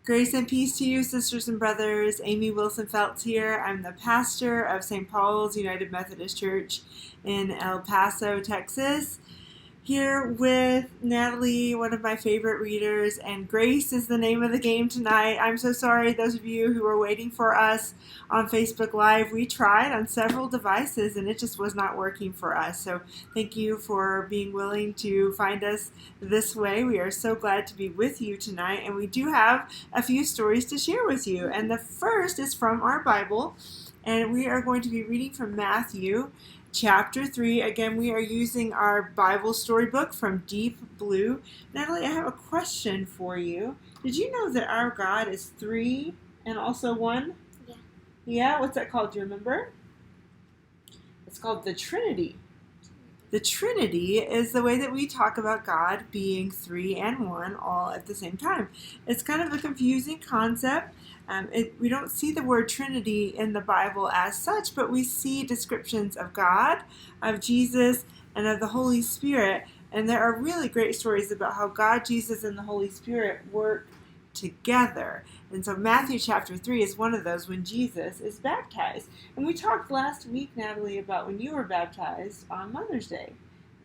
Grace and peace to you, sisters and brothers. Amy Wilson Feltz here. I'm the pastor of St. Paul's United Methodist Church in El Paso, Texas. Here with Natalie, one of my favorite readers, and Grace is the name of the game tonight. I'm so sorry, those of you who were waiting for us on Facebook Live. We tried on several devices and it just was not working for us. So thank you for being willing to find us this way. We are so glad to be with you tonight, and we do have a few stories to share with you. And the first is from our Bible, and we are going to be reading from Matthew Chapter 3. Again, we are using our Bible storybook from Deep Blue. Natalie, I have a question for you. Did you know that our God is three and also one? Yeah. Yeah? What's that called? Do you remember? It's called the Trinity. The Trinity is the way that we talk about God being three and one all at the same time. It's kind of a confusing concept. We don't see the word Trinity in the Bible as such, but we see descriptions of God, of Jesus, and of the Holy Spirit. And there are really great stories about how God, Jesus, and the Holy Spirit work together. And so Matthew chapter 3 is one of those when Jesus is baptized. And we talked last week, Natalie, about when you were baptized on Mother's Day.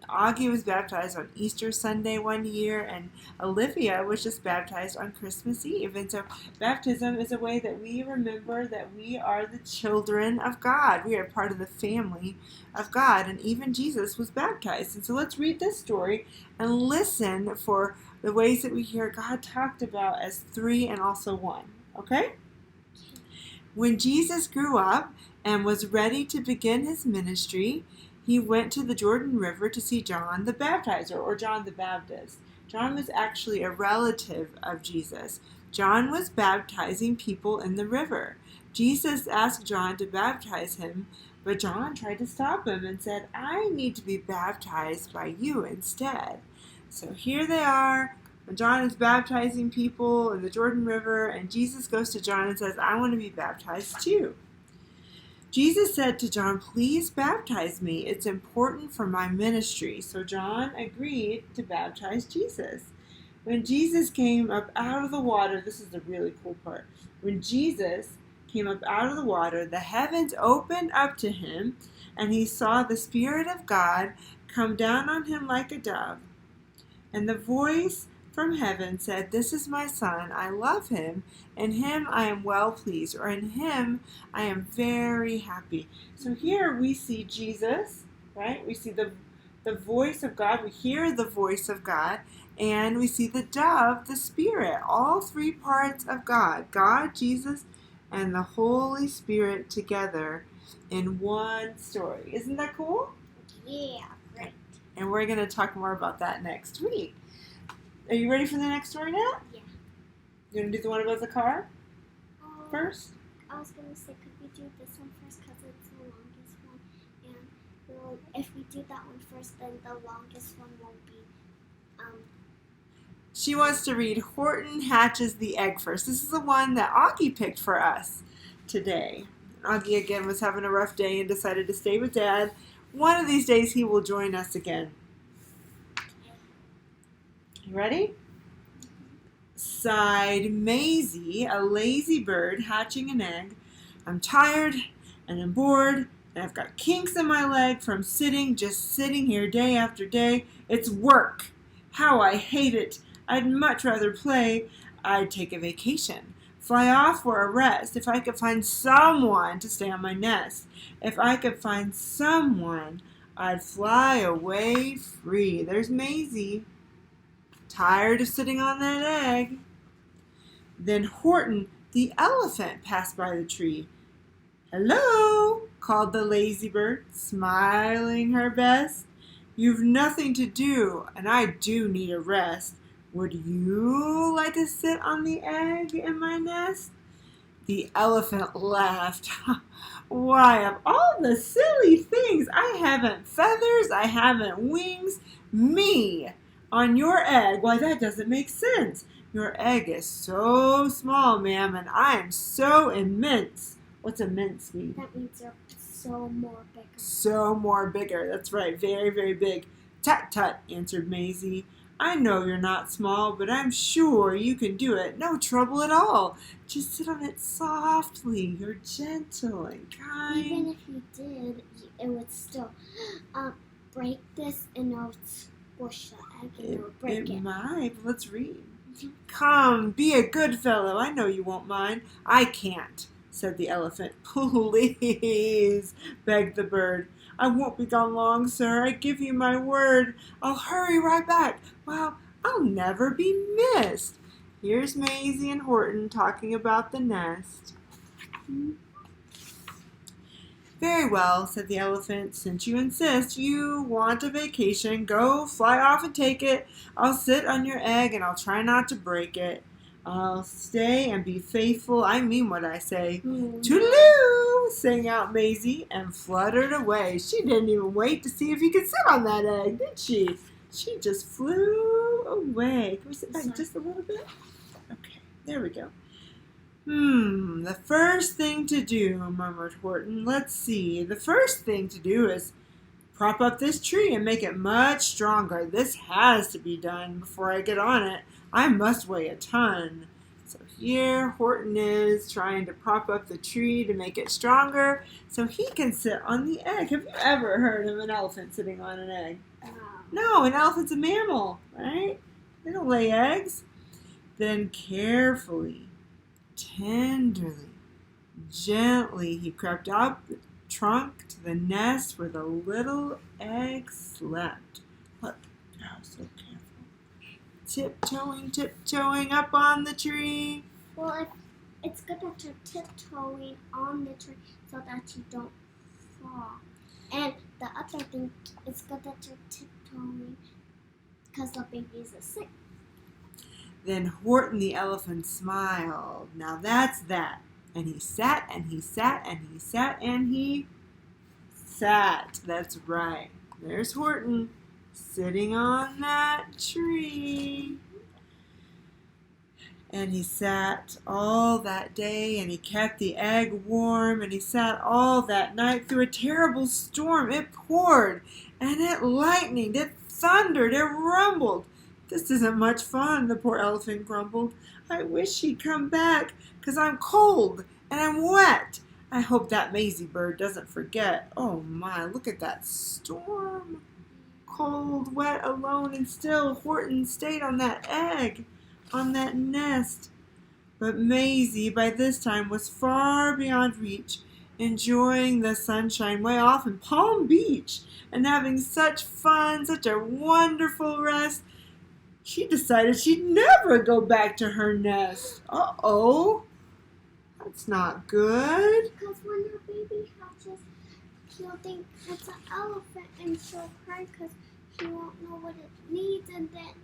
Augie was baptized on Easter Sunday one year, and Olivia was just baptized on Christmas Eve. And so baptism is a way that we remember that we are the children of God. We are part of the family of God, and even Jesus was baptized. And so let's read this story and listen for the ways that we hear God talked about as three and also one. Okay? When Jesus grew up and was ready to begin his ministry, he went to the Jordan River to see John the Baptizer, or John the Baptist. John was actually a relative of Jesus. John was baptizing people in the river. Jesus asked John to baptize him, but John tried to stop him and said, "I need to be baptized by you instead." So here they are. John is baptizing people in the Jordan River, and Jesus goes to John and says, "I want to be baptized too." Jesus said to John, "Please baptize me. It's important for my ministry." So John agreed to baptize Jesus. When Jesus came up out of the water, this is the really cool part. When Jesus came up out of the water, the heavens opened up to him, and he saw the Spirit of God come down on him like a dove. And the voice from heaven said, "This is my son, I love him. In him I am well pleased," or "In him I am very happy." So here we see Jesus, right? We see the voice of God. We hear the voice of God. And we see the dove, the Spirit. All three parts of God. God, Jesus, and the Holy Spirit together in one story. Isn't that cool? Yeah, great. And we're going to talk more about that next week. Are you ready for the next story now? Yeah. You want to do the one about the car first? I was going to say, could we do this one first because it's the longest one? And if we do that one first, then the longest one won't be. She wants to read Horton Hatches the Egg first. This is the one that Augie picked for us today. Augie, again, was having a rough day and decided to stay with Dad. One of these days he will join us again. You ready? Sighed Maisie, a lazy bird hatching an egg. "I'm tired and I'm bored and I've got kinks in my leg from just sitting here day after day. It's work. How I hate it. I'd much rather play. I'd take a vacation. Fly off for a rest if I could find someone to stay on my nest. If I could find someone, I'd fly away free." There's Maisie. Tired of sitting on that egg. Then Horton, the elephant, passed by the tree. "Hello," called the lazy bird, smiling her best. "You've nothing to do, and I do need a rest. Would you like to sit on the egg in my nest?" The elephant laughed. "Why, of all the silly things, I haven't feathers, I haven't wings. Me on your egg? Why, that doesn't make sense. Your egg is so small, ma'am, and I am so immense." What's immense mean? That means they're so more bigger. So more bigger. That's right. Very, very big. "Tut, tut," answered Maisie. I know you're not small, but I'm sure you can do it. No trouble at all. Just sit on it softly. You're gentle and kind. Even if you did, it would still break this and it would squish the egg and it would break it. It might. Let's read. Come, be a good fellow. I know you won't mind. I can't, said the elephant. Please, begged the bird. I won't be gone long, sir. I give you my word. I'll hurry right back. Well, I'll never be missed. Here's Maisie and Horton talking about the nest. Very well, said the elephant. Since you insist you want a vacation, go fly off and take it. I'll sit on your egg and I'll try not to break it. I'll stay and be faithful. I mean what I say. Toodaloo! Sang out Maisie and fluttered away. She didn't even wait to see if he could sit on that egg, did she? She just flew away. Can we sit back just a little bit? Okay, there we go. The first thing to do, murmured Horton. Let's see. The first thing to do is prop up this tree and make it much stronger. This has to be done before I get on it. I must weigh a ton. So here Horton is trying to prop up the tree to make it stronger so he can sit on the egg. Have you ever heard of an elephant sitting on an egg? No, an elephant's a mammal, right? They don't lay eggs. Then carefully, tenderly, gently, he crept up the trunk to the nest where the little egg slept. Look, oh, so careful. Tiptoeing up on the tree. Well, it's good that you're tiptoeing on the tree so that you don't fall. And the other thing, it's good that you're tiptoeing because the babies are sick. Then Horton the elephant smiled. Now that's that. And he sat and he sat and he sat and he sat. That's right. There's Horton sitting on that tree. And he sat all that day and he kept the egg warm and he sat all that night through a terrible storm. It poured and it lightened, it thundered, it rumbled. This isn't much fun, the poor elephant grumbled. I wish he'd come back, 'cause I'm cold and I'm wet. I hope that Maisie bird doesn't forget. Oh my, look at that storm. Cold, wet, alone, and still Horton stayed on that egg, on that nest. But Maisie, by this time, was far beyond reach, enjoying the sunshine way off in Palm Beach and having such fun, such a wonderful rest. She decided she'd never go back to her nest. Uh-oh. That's not good. Because when her baby hatches, she'll think it's an elephant and she'll cry because she won't know what it needs and then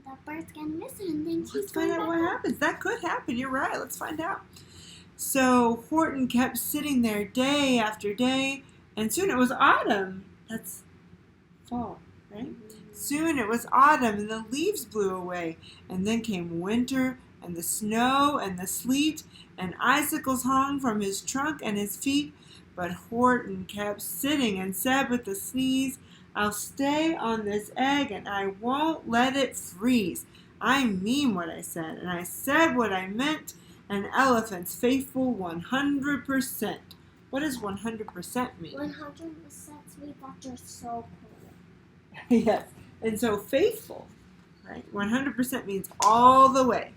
the bird's gonna miss it and then she's Let's find going out back what up. happens. That could happen. You're right. Let's find out. So Horton kept sitting there day after day, and soon it was autumn. That's fall, right? Soon it was autumn and the leaves blew away, and then came winter and the snow and the sleet, and icicles hung from his trunk and his feet. But Horton kept sitting and said with a sneeze, I'll stay on this egg and I won't let it freeze. I mean what I said, and I said what I meant. An elephant's faithful 100%. What does 100% mean? 100% means that you're so cool. Yes, and so faithful, right? 100% means all the way.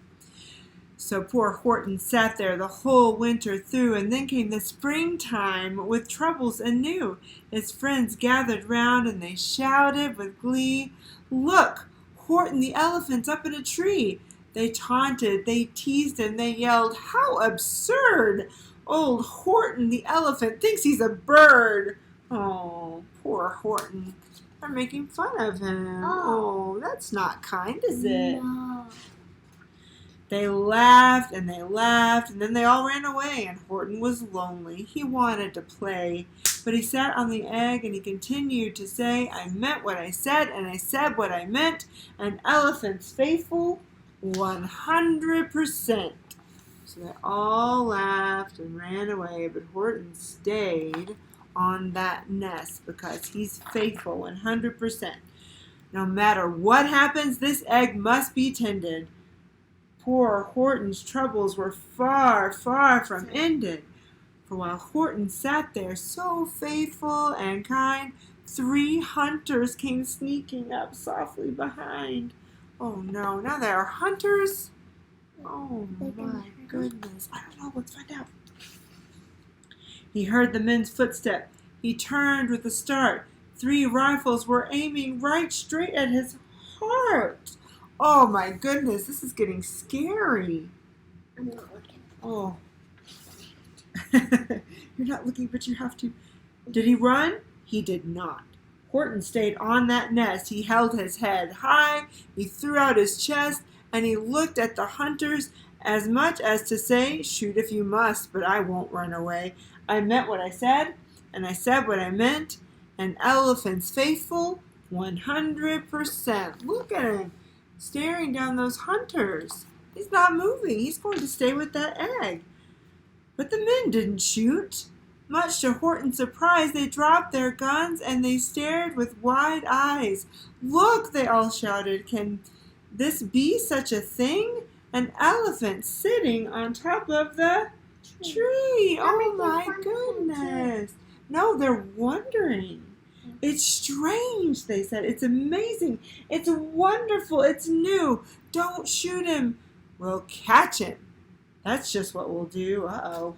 So poor Horton sat there the whole winter through, and then came the springtime with troubles anew. His friends gathered round and they shouted with glee, Look, Horton the elephant's up in a tree. They taunted, they teased him, they yelled, How absurd! Old Horton the elephant thinks he's a bird. Oh, poor Horton. They're making fun of him. Oh, that's not kind, is it? No. They laughed, and then they all ran away, and Horton was lonely. He wanted to play, but he sat on the egg, and he continued to say, I meant what I said, and I said what I meant. An elephant's faithful 100%. So they all laughed and ran away, but Horton stayed on that nest because he's faithful 100%. No matter what happens, this egg must be tended. Poor Horton's troubles were far, far from ended. For while Horton sat there so faithful and kind, 3 hunters came sneaking up softly behind. Oh no, now there are hunters? Oh my goodness. I don't know, let's find out. He heard the men's footstep. He turned with a start. 3 rifles were aiming right straight at his heart. Oh my goodness, this is getting scary. I'm not looking. Oh. You're not looking, but you have to. Did he run? He did not. Horton stayed on that nest. He held his head high, he threw out his chest, and he looked at the hunters as much as to say, shoot if you must, but I won't run away. I meant what I said, and I said what I meant. An elephant's faithful 100%. Look at him staring down those hunters. He's not moving. He's going to stay with that egg. But the men didn't shoot. Much to Horton's surprise, they dropped their guns and they stared with wide eyes. Look, they all shouted, can this be such a thing? An elephant sitting on top of the tree. Oh my goodness. No, they're wondering. It's strange, they said. It's amazing. It's wonderful. It's new. Don't shoot him. We'll catch him. That's just what we'll do. Uh-oh.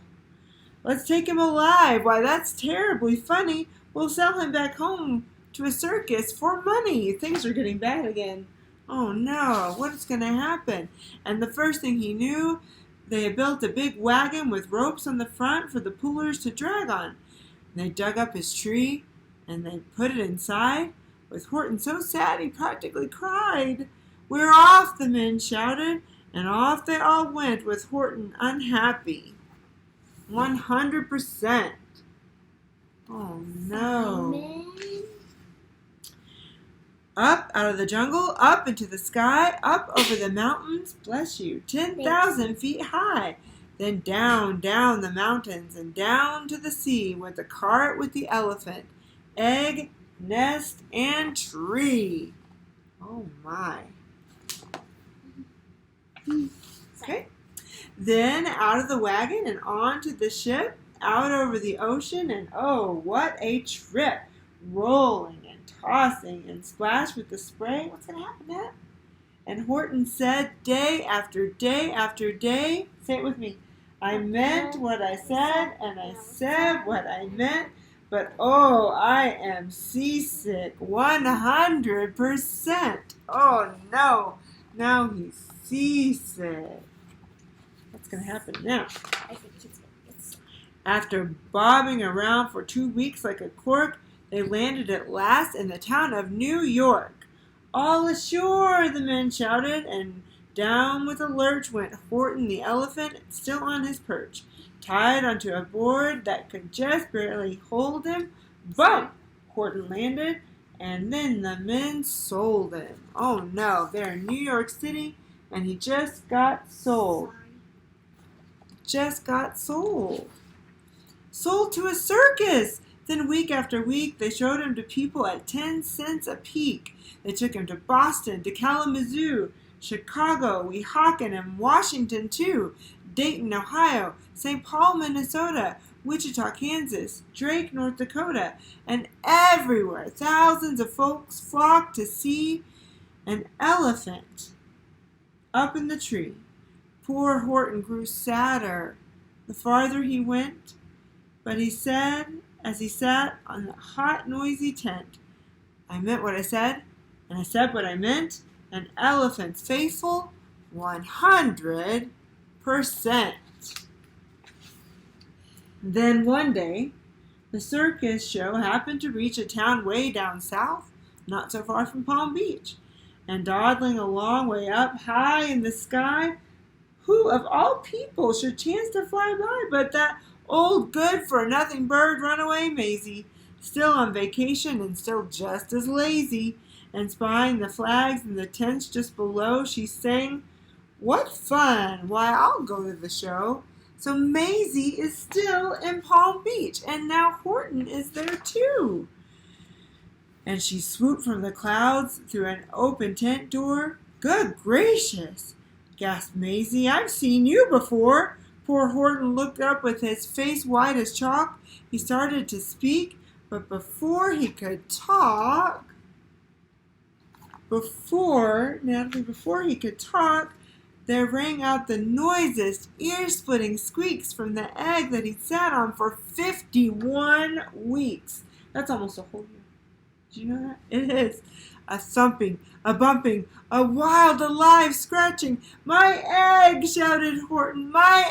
Let's take him alive. Why, that's terribly funny. We'll sell him back home to a circus for money. Things are getting bad again. Oh no, what is going to happen? And the first thing he knew, they had built a big wagon with ropes on the front for the pullers to drag on. And they dug up his tree and they put it inside, with Horton so sad he practically cried. We're off, the men shouted, and off they all went with Horton unhappy. 100%. Oh no. Up out of the jungle, up into the sky, up over the mountains, bless you, 10,000 feet high. Then down, down the mountains, and down to the sea went the cart with the elephant, egg, nest, and tree. Oh my. Okay. Then out of the wagon and onto the ship, out over the ocean, and oh, what a trip. Rolling and tossing and splash with the spray. What's going to happen, Dad? And Horton said day after day after day, say it with me, I meant what I said and I said what I meant, but oh, I am seasick 100%. Oh no, now he's seasick. What's going to happen now? I think he's going to get sick. After bobbing around for 2 weeks like a cork, they landed at last in the town of New York. All ashore, the men shouted, and down with a lurch went Horton the elephant, still on his perch, tied onto a board that could just barely hold him. Bump! Horton landed, and then the men sold him. Oh no, they're in New York City, and he just got sold. Just got sold. Sold to a circus! Then week after week, they showed him to people at 10 cents a peek. They took him to Boston, to Kalamazoo, Chicago, Weehawken, and Washington, too. Dayton, Ohio, St. Paul, Minnesota, Wichita, Kansas, Drake, North Dakota, and everywhere. Thousands of folks flocked to see an elephant up in the tree. Poor Horton grew sadder the farther he went, but he said, as he sat on the hot, noisy tent, I meant what I said, and I said what I meant, an elephant's faithful 100%. Then one day, the circus show happened to reach a town way down south, not so far from Palm Beach, and dawdling a long way up high in the sky, who of all people should chance to fly by but that old good-for-nothing bird runaway Maisie, still on vacation and still just as lazy, and spying the flags and the tents just below, she sang, What fun! Why, I'll go to the show. So Maisie is still in Palm Beach, and now Horton is there too. And she swooped from the clouds through an open tent door. Good gracious, gasped Maisie. I've seen you before. Poor Horton looked up with his face white as chalk. He started to speak, but before he could talk, before he could talk, there rang out the noisiest, ear-splitting squeaks from the egg that he'd sat on for 51 weeks. That's almost a whole year. Do you know that? It is. A thumping, a bumping, a wild, alive scratching. My egg, shouted Horton. My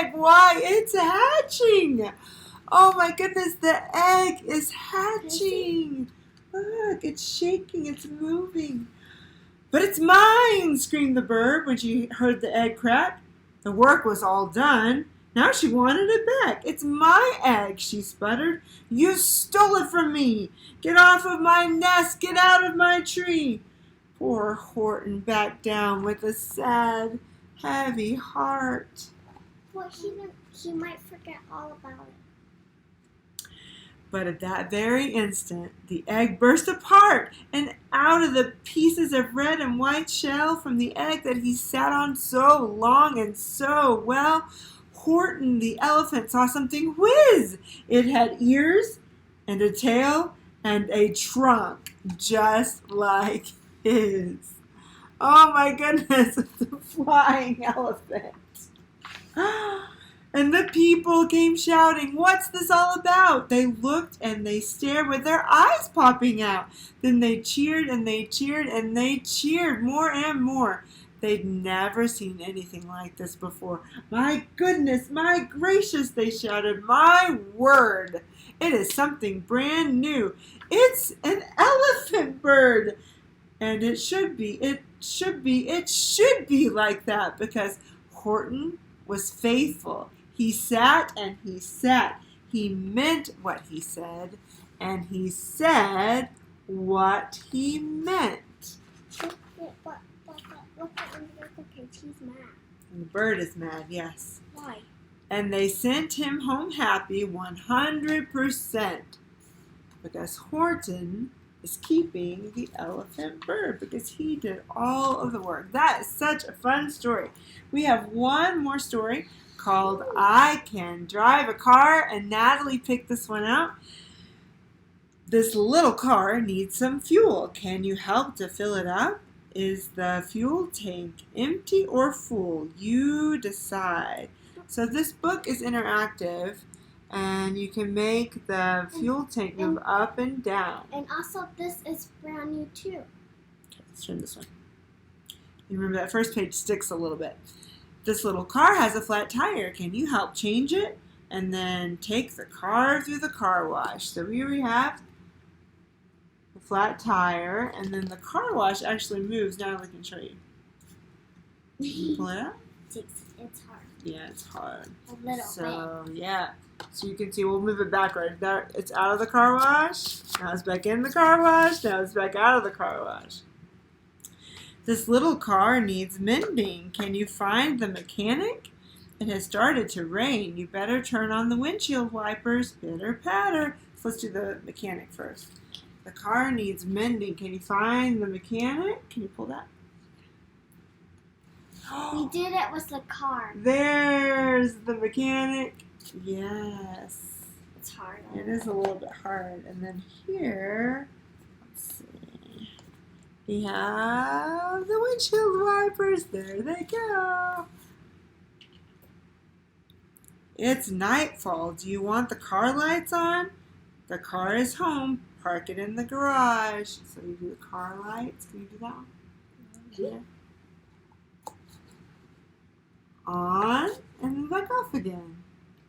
egg! Why, it's hatching! Oh my goodness, the egg is hatching! Look, it's shaking, it's moving. But it's mine, screamed the bird when she heard the egg crack. The work was all done. Now she wanted it back. It's my egg, she sputtered. You stole it from me. Get off of my nest. Get out of my tree. Poor Horton backed down with a sad, heavy heart. Well, he might forget all about it. But at that very instant, the egg burst apart, and out of the pieces of red and white shell from the egg that he sat on so long and so well, Horton the elephant saw something whiz. It had ears and a tail and a trunk just like his. Oh my goodness, it's a flying elephant. And the people came shouting, "What's this all about?" They looked and they stared with their eyes popping out. Then they cheered and they cheered and they cheered more and more. They'd never seen anything like this before. My goodness, my gracious, they shouted. My word, it is something brand new. It's an elephant bird. And it should be like that because Horton was faithful. He sat and he sat. He meant what he said, and he said what he meant. Look at the page. He's mad. And the bird is mad, yes. Why? And they sent him home happy 100% because Horton is keeping the elephant bird because he did all of the work. That is such a fun story. We have one more story called I Can Drive a Car, and Natalie picked this one out. This little car needs some fuel. Can you help to fill it up? Is the fuel tank empty or full? You decide. So this book is interactive, and you can make the fuel tank move up and down. And also, this is brand new too. Okay, let's turn this one. You remember that first page sticks a little bit. This little car has a flat tire. Can you help change it? And then take the car through the car wash. So here we have the flat tire, and then the car wash actually moves. Now I can show you. Can you pull it out? It's hard. Yeah, it's hard. A little bit. Yeah. So you can see, we'll move it backward. There, it's out of the car wash. Now it's back in the car wash. Now it's back out of the car wash. This little car needs mending. Can you find the mechanic? It has started to rain. You better turn on the windshield wipers. Pitter patter. So let's do the mechanic first. The car needs mending. Can you find the mechanic? Can you pull that? We did it with the car. There's the mechanic. Yes. It's hard. It is a little bit hard. And then here, let's see. We have the windshield wipers. There they go. It's nightfall. Do you want the car lights on? The car is home. Park it in the garage. So you do the car lights. Can you do that one? Yeah. On and then back off again.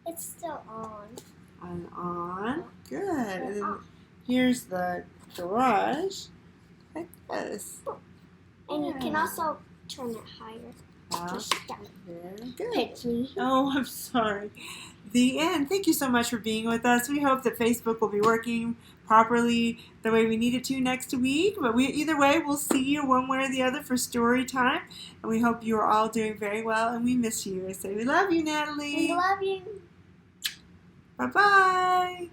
It's still on. And on. Good. And then here's the garage. Like this. And you can also turn it higher. Just down. Very good. Pick me. Oh, I'm sorry. The end. Thank you so much for being with us. We hope that Facebook will be working properly the way we need it to next week. But either way, we'll see you one way or the other for story time. And we hope you are all doing very well, and we miss you. So we love you, Natalie. We love you. Bye-bye.